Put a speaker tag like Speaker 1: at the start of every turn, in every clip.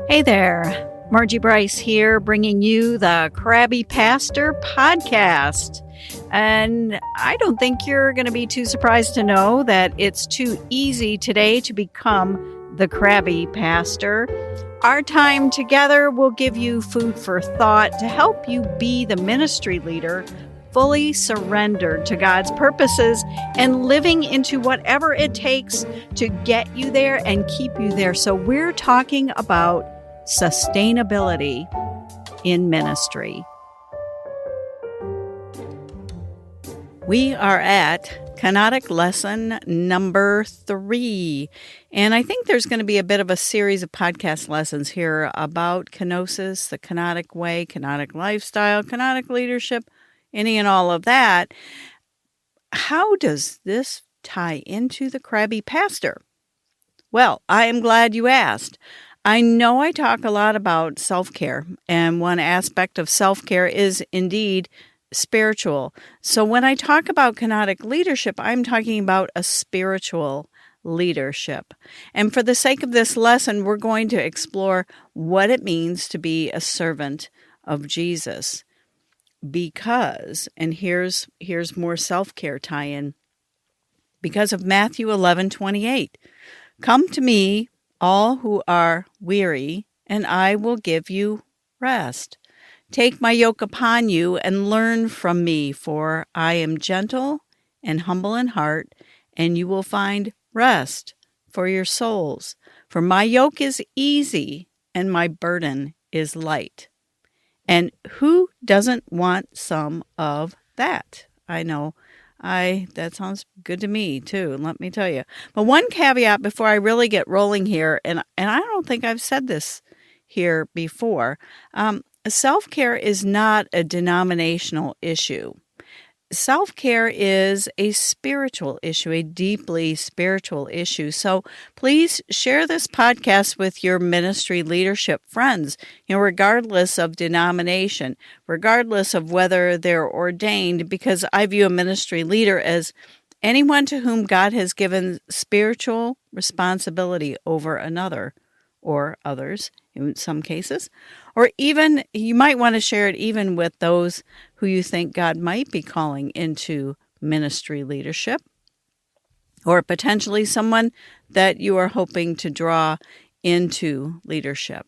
Speaker 1: Hey there, Margie Bryce here, bringing you the Krabby Pastor podcast. And I don't think you're going to be too surprised to know that it's too easy today to become the Krabby Pastor. Our time together will give you food for thought to help you be the ministry leader fully surrendered to God's purposes and living into whatever it takes to get you there and keep you there. So we're talking about sustainability in ministry. We are at Kenotic lesson number 3. And I think there's going to be a bit of a series of podcast lessons here about kenosis, the Kenotic way, Kenotic lifestyle, Kenotic leadership, any and all of that. How does this tie into the Krabby Pastor? Well, I am glad you asked. I know I talk a lot about self-care, and one aspect of self-care is indeed spiritual. So when I talk about kenotic leadership, I'm talking about a spiritual leadership. And for the sake of this lesson, we're going to explore what it means to be a servant of Jesus. Because, and here's more self-care tie-in, because of Matthew 11:28. Come to me, all who are weary, and I will give you rest. Take my yoke upon you and learn from me, for I am gentle and humble in heart, and you will find rest for your souls. For my yoke is easy and my burden is light. And who doesn't want some of that? I know. That sounds good to me too, let me tell you. But one caveat before I really get rolling here, and I don't think I've said this here before, self-care is not a denominational issue. Self-care is a spiritual issue, a deeply spiritual issue. So please share this podcast with your ministry leadership friends, regardless of denomination, regardless of whether they're ordained, because I view a ministry leader as anyone to whom God has given spiritual responsibility over another or others in some cases. Or even, you might want to share it even with those who you think God might be calling into ministry leadership, or potentially someone that you are hoping to draw into leadership.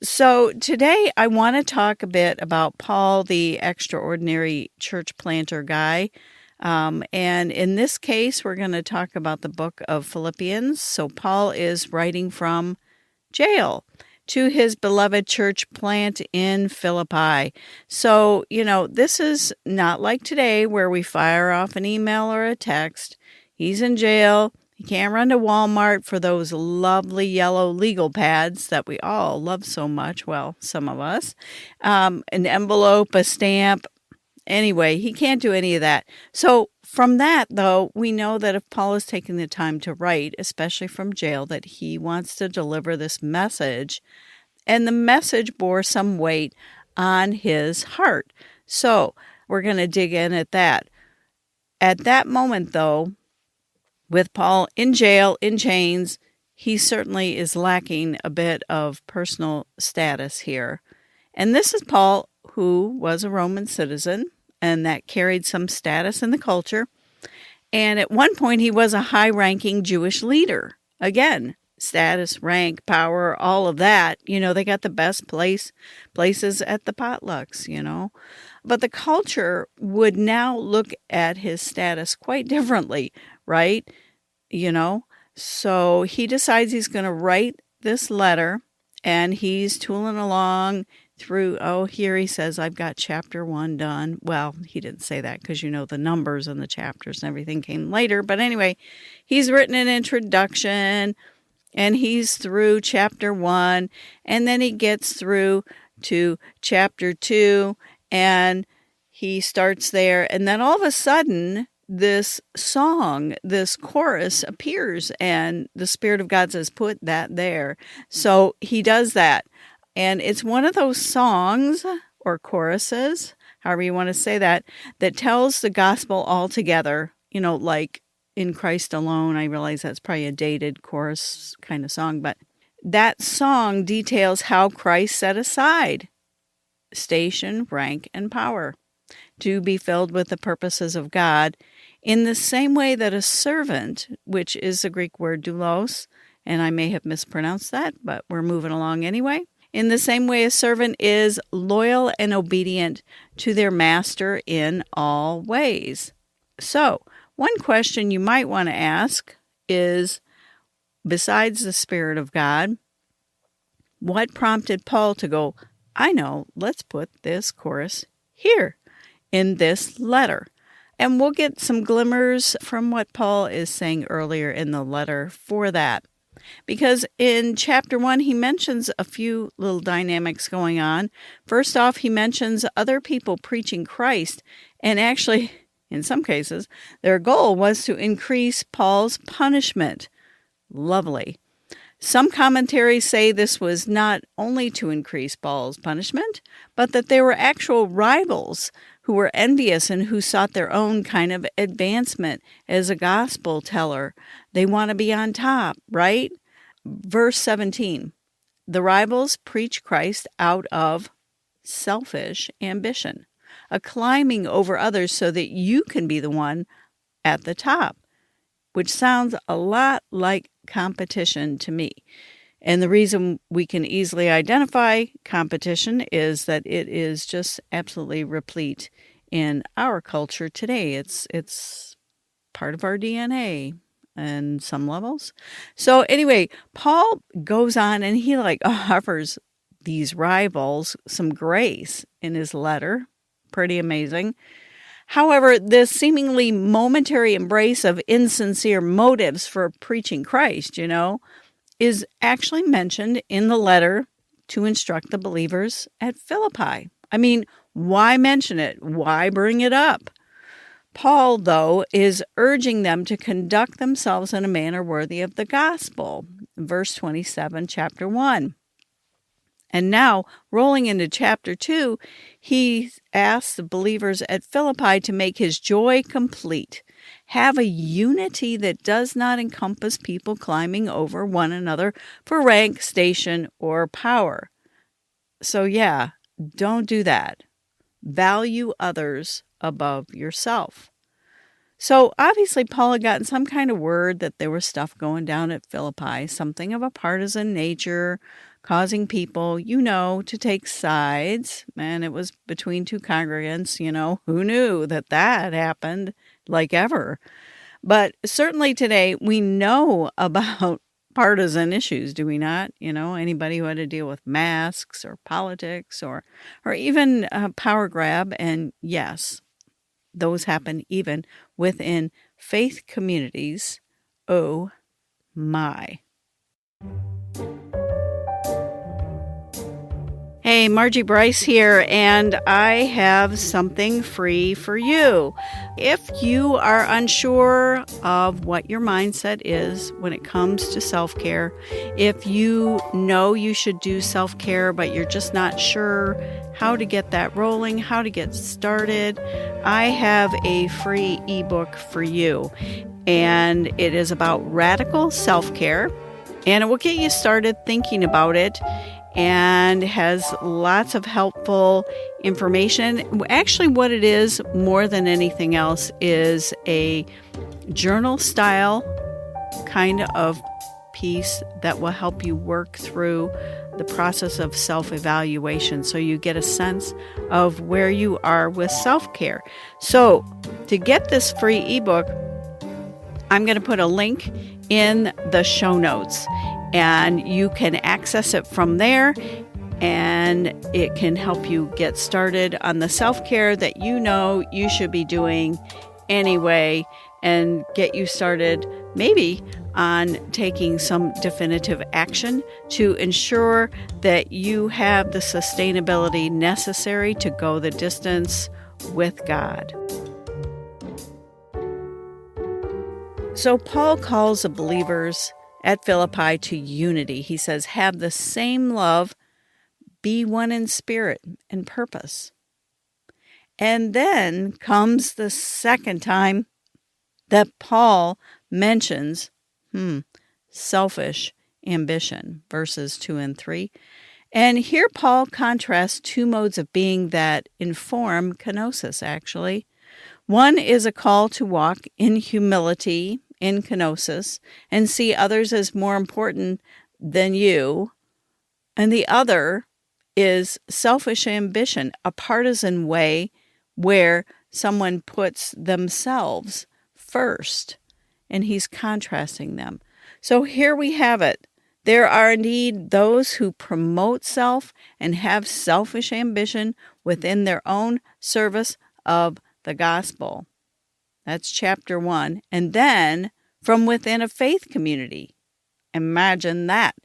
Speaker 1: So today I want to talk a bit about Paul, the extraordinary church planter guy. And in this case, we're going to talk about the book of Philippians. So Paul is writing from jail to his beloved church plant in Philippi. So, this is not like today where we fire off an email or a text. He's in jail. He can't run to Walmart for those lovely yellow legal pads that we all love so much. Well, some of us. An envelope, a stamp. Anyway, he can't do any of that. So from that, though, we know that if Paul is taking the time to write, especially from jail, that he wants to deliver this message, and the message bore some weight on his heart. So we're going to dig in at that. At that moment, though, with Paul in jail, in chains, he certainly is lacking a bit of personal status here. And this is Paul, who was a Roman citizen, and that carried some status in the culture. And at one point, he was a high-ranking Jewish leader. Again, status, rank, power, all of that. They got the best places at the potlucks, But the culture would now look at his status quite differently, right? So he decides he's going to write this letter, and he's tooling along through, here he says, I've got chapter 1 done. Well, he didn't say that because, the numbers and the chapters and everything came later. But anyway, he's written an introduction, and he's through chapter 1, and then he gets through to chapter 2, and he starts there. And then all of a sudden, this song, this chorus appears, and the Spirit of God says, put that there. So he does that. And it's one of those songs or choruses, however you want to say that tells the gospel all together, like in Christ alone. I realize that's probably a dated chorus kind of song, but that song details how Christ set aside station, rank, and power to be filled with the purposes of God in the same way that a servant, which is the Greek word doulos, and I may have mispronounced that, but we're moving along anyway. In the same way, a servant is loyal and obedient to their master in all ways. So, one question you might want to ask is, besides the Spirit of God, what prompted Paul to go, I know, let's put this chorus here in this letter? And we'll get some glimmers from what Paul is saying earlier in the letter for that. Because in chapter 1, he mentions a few little dynamics going on. First off, he mentions other people preaching Christ, and actually, in some cases, their goal was to increase Paul's punishment. Lovely. Some commentaries say this was not only to increase Paul's punishment, but that they were actual rivals who were envious and who sought their own kind of advancement as a gospel teller. They want to be on top, right? Verse 17, the rivals preach Christ out of selfish ambition, a climbing over others so that you can be the one at the top, which sounds a lot like competition to me. And the reason we can easily identify competition is that it is just absolutely replete in our culture today. It's part of our DNA in some levels. So anyway, Paul goes on and he offers these rivals some grace in his letter. Pretty amazing. However, this seemingly momentary embrace of insincere motives for preaching Christ, is actually mentioned in the letter to instruct the believers at Philippi. I mean, why mention it? Why bring it up? Paul, though, is urging them to conduct themselves in a manner worthy of the gospel. Verse 27, chapter 1. And now, rolling into chapter 2, he asks the believers at Philippi to make his joy complete. Have a unity that does not encompass people climbing over one another for rank, station, or power. So yeah, don't do that. Value others above yourself. So obviously Paul had gotten some kind of word that there was stuff going down at Philippi, something of a partisan nature, causing people, to take sides. And it was between two congregants, who knew that happened like ever. But certainly today we know about partisan issues, do we not? Anybody who had to deal with masks or politics or even power grab. And yes, those happen even within faith communities. Oh my. Hey, Margie Bryce here, and I have something free for you. If you are unsure of what your mindset is when it comes to self-care, if you know you should do self-care, but you're just not sure how to get that rolling, how to get started, I have a free ebook for you. And it is about radical self-care, and it will get you started thinking about it, and has lots of helpful information. Actually, what it is more than anything else is a journal style kind of piece that will help you work through the process of self-evaluation so you get a sense of where you are with self-care. So to get this free ebook, I'm going to put a link in the show notes, and you can access it from there, and it can help you get started on the self-care that you should be doing anyway, and get you started maybe on taking some definitive action to ensure that you have the sustainability necessary to go the distance with God. So Paul calls the believers at Philippi to unity. He says, have the same love, be one in spirit and purpose. And then comes the second time that Paul mentions selfish ambition, verses 2 and 3. And here Paul contrasts two modes of being that inform kenosis, actually. One is a call to walk in humility in kenosis and see others as more important than you. And the other is selfish ambition, a partisan way where someone puts themselves first, and he's contrasting them. So here we have it. There are indeed those who promote self and have selfish ambition within their own service of the gospel. That's chapter 1. And then from within a faith community. Imagine that.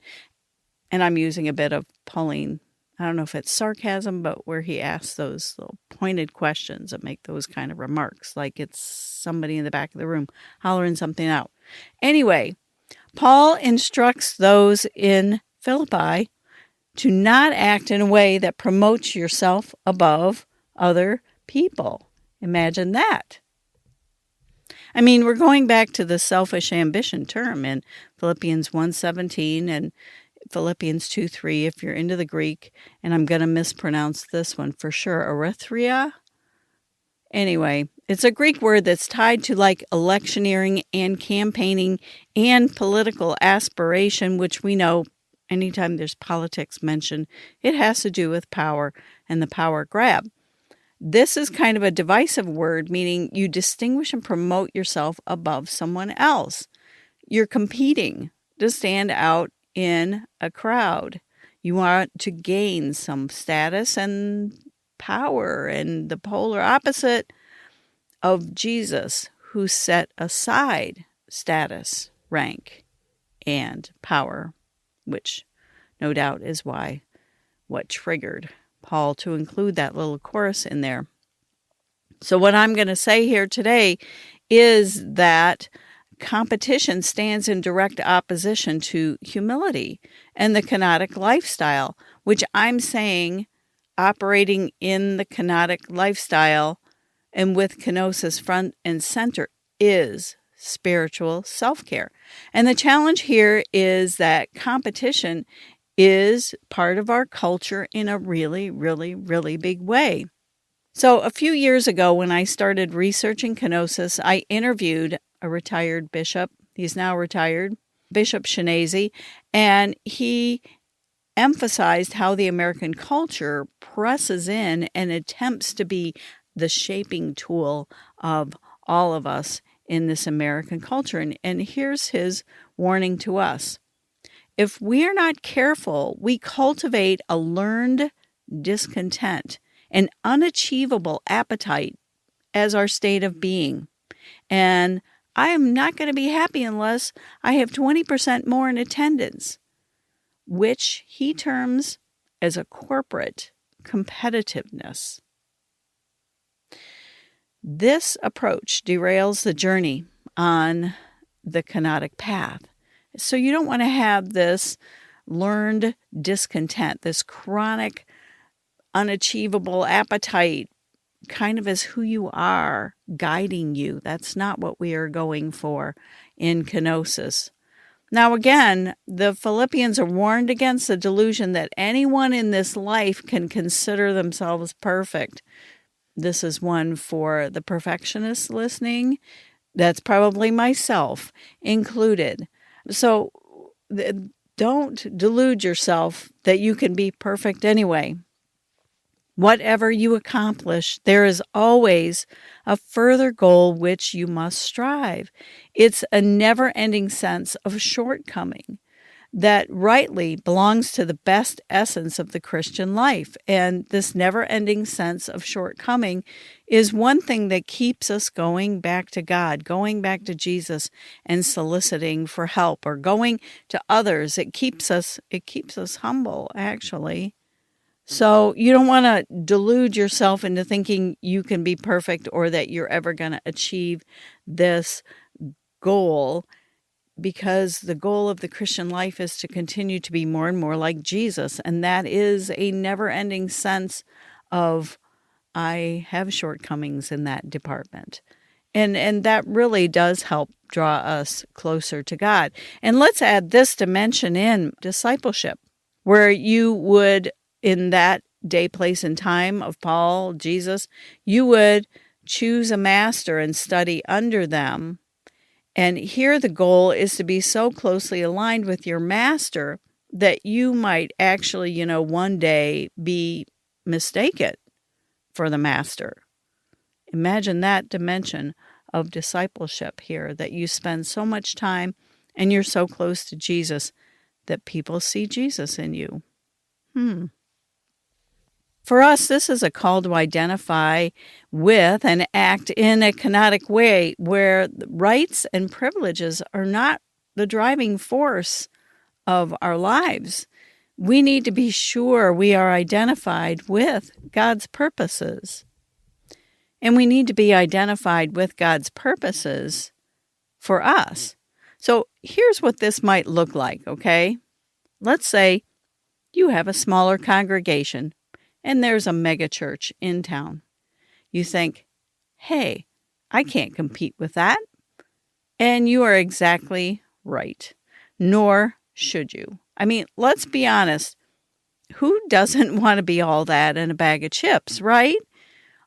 Speaker 1: And I'm using a bit of Pauline, I don't know if it's sarcasm, but where he asks those little pointed questions that make those kind of remarks, like it's somebody in the back of the room hollering something out. Anyway, Paul instructs those in Philippi to not act in a way that promotes yourself above other people. Imagine that. I mean, we're going back to the selfish ambition term in Philippians 1:17 and Philippians 2:3 if you're into the Greek, and I'm going to mispronounce this one for sure, erythria. Anyway, it's a Greek word that's tied to like electioneering and campaigning and political aspiration, which we know anytime there's politics mentioned, it has to do with power and the power grab. This is kind of a divisive word, meaning you distinguish and promote yourself above someone else. You're competing to stand out in a crowd. You want to gain some status and power, and the polar opposite of Jesus, who set aside status, rank, and power, which no doubt is what triggered Paul to include that little chorus in there. So what I'm going to say here today is that competition stands in direct opposition to humility and the kenotic lifestyle, which I'm saying operating in the kenotic lifestyle and with kenosis front and center is spiritual self-care. And the challenge here is that competition is part of our culture in a really, really, really big way. So a few years ago when I started researching kenosis, I interviewed a retired bishop. He's now retired, Bishop Shinazi, and he emphasized how the American culture presses in and attempts to be the shaping tool of all of us in this American culture. And here's his warning to us. If we're not careful, we cultivate a learned discontent, an unachievable appetite as our state of being. And I am not going to be happy unless I have 20% more in attendance, which he terms as a corporate competitiveness. This approach derails the journey on the kenotic path. So you don't want to have this learned discontent, this chronic, unachievable appetite, kind of as who you are, guiding you. That's not what we are going for in kenosis. Now again, the Philippians are warned against the delusion that anyone in this life can consider themselves perfect. This is one for the perfectionists listening. That's probably myself included. So don't delude yourself that you can be perfect anyway. Whatever you accomplish, there is always a further goal which you must strive. It's a never-ending sense of shortcoming that rightly belongs to the best essence of the Christian life. And this never-ending sense of shortcoming is one thing that keeps us going back to God, going back to Jesus and soliciting for help, or going to others. It keeps us humble, actually. So you don't want to delude yourself into thinking you can be perfect or that you're ever going to achieve this goal, because the goal of the Christian life is to continue to be more and more like Jesus. And that is a never-ending sense of, I have shortcomings in that department. And that really does help draw us closer to God. And let's add this dimension in discipleship, where you would, in that day, place, and time of Paul, Jesus, you would choose a master and study under them. And here the goal is to be so closely aligned with your master that you might actually, one day be mistaken for the master. Imagine that dimension of discipleship here, that you spend so much time and you're so close to Jesus that people see Jesus in you. For us, this is a call to identify with and act in a kenotic way where rights and privileges are not the driving force of our lives. We need to be sure we are identified with God's purposes. And we need to be identified with God's purposes for us. So here's what this might look like, okay? Let's say you have a smaller congregation and there's a mega church in town. You think, hey, I can't compete with that. And you are exactly right. Nor should you. I mean, let's be honest. Who doesn't want to be all that in a bag of chips, right?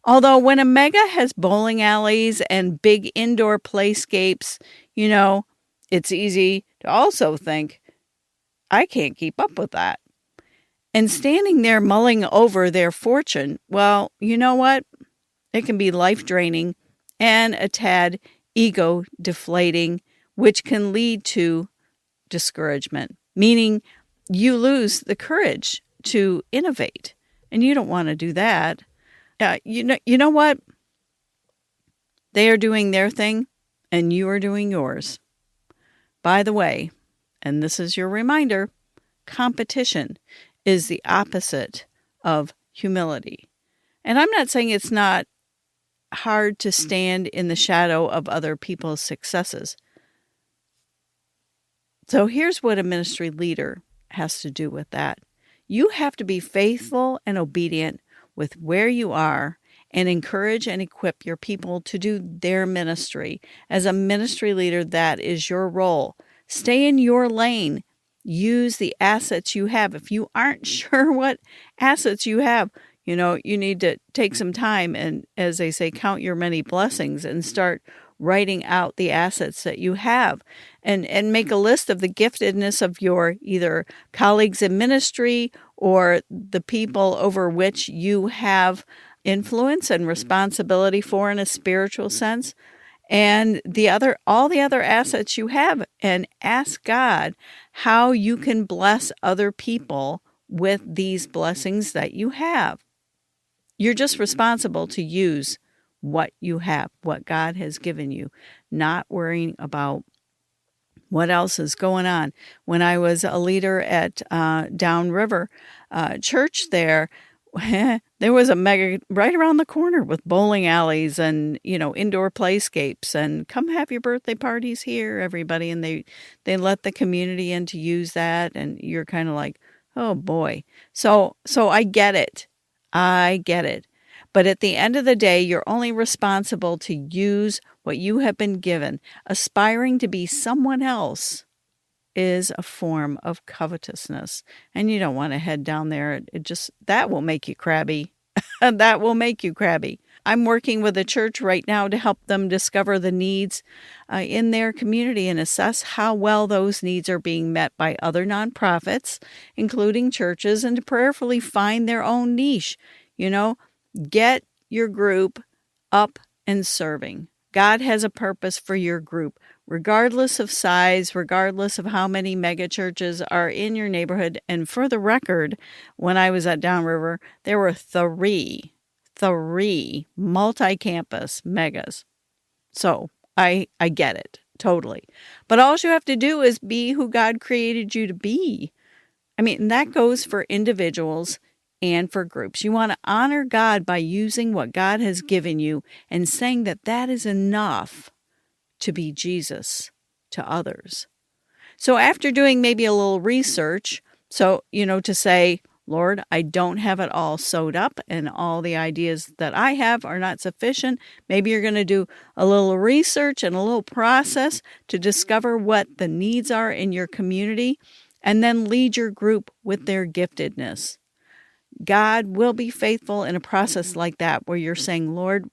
Speaker 1: Although when a mega has bowling alleys and big indoor playscapes, it's easy to also think, I can't keep up with that. And standing there mulling over their fortune, well, you know what? It can be life-draining and a tad ego-deflating, which can lead to discouragement, meaning you lose the courage to innovate, and you don't want to do that. You know what? They are doing their thing, and you are doing yours. By the way, and this is your reminder, competition is the opposite of humility. And I'm not saying it's not hard to stand in the shadow of other people's successes. So here's what a ministry leader has to do with that. You have to be faithful and obedient with where you are and encourage and equip your people to do their ministry. As a ministry leader, that is your role. Stay in your lane. Use the assets you have. If you aren't sure what assets you have, you need to take some time and, as they say, count your many blessings and start writing out the assets that you have and make a list of the giftedness of your either colleagues in ministry or the people over which you have influence and responsibility for in a spiritual sense, and all the other assets you have, and ask God how you can bless other people with these blessings that you have. You're just responsible to use what you have, what God has given you, not worrying about what else is going on. When I was a leader at Downriver Church there was a mega right around the corner with bowling alleys and, indoor playscapes and come have your birthday parties here, everybody. And they let the community in to use that. And you're kind of like, oh boy. So I get it. But at the end of the day, you're only responsible to use what you have been given. Aspiring to be someone else is a form of covetousness, and you don't want to head down there. That will make you crabby. That will make you crabby. I'm working with a church right now to help them discover the needs in their community and assess how well those needs are being met by other nonprofits, including churches, and to prayerfully find their own niche. Get your group up and serving. God has a purpose for your group, regardless of size, regardless of how many mega churches are in your neighborhood. And for the record, when I was at Downriver, there were three multi-campus megas. So I get it totally. But all you have to do is be who God created you to be. I mean, that goes for individuals and for groups. You want to honor God by using what God has given you and saying that is enough to be Jesus to others. So after doing maybe a little research, to say, Lord, I don't have it all sewed up and all the ideas that I have are not sufficient. Maybe you're going to do a little research and a little process to discover what the needs are in your community and then lead your group with their giftedness. God will be faithful in a process like that where you're saying, Lord,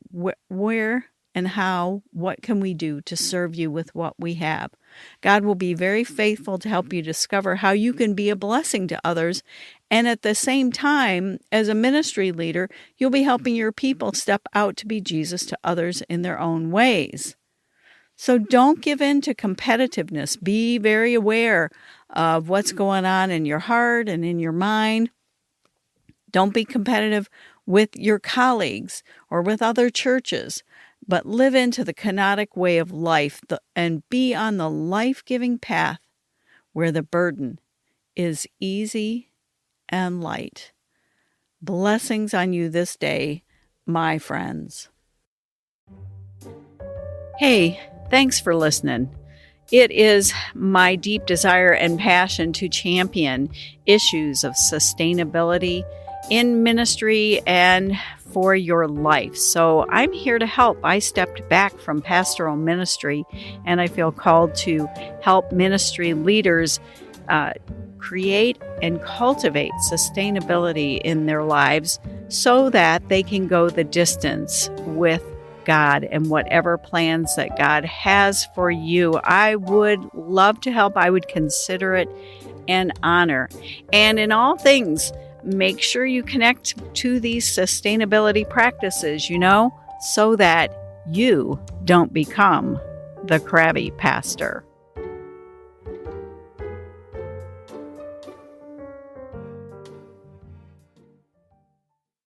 Speaker 1: where and how, what can we do to serve you with what we have? God will be very faithful to help you discover how you can be a blessing to others. And at the same time, as a ministry leader, you'll be helping your people step out to be Jesus to others in their own ways. So don't give in to competitiveness. Be very aware of what's going on in your heart and in your mind. Don't be competitive with your colleagues or with other churches, but live into the kenotic way of life and be on the life-giving path where the burden is easy and light. Blessings on you this day, my friends. Hey, thanks for listening. It is my deep desire and passion to champion issues of sustainability in ministry and for your life. So I'm here to help. I stepped back from pastoral ministry and I feel called to help ministry leaders create and cultivate sustainability in their lives so that they can go the distance with God and whatever plans that God has for you. I would love to help. I would consider it an honor. And in all things, make sure you connect to these sustainability practices, so that you don't become the crabby pastor.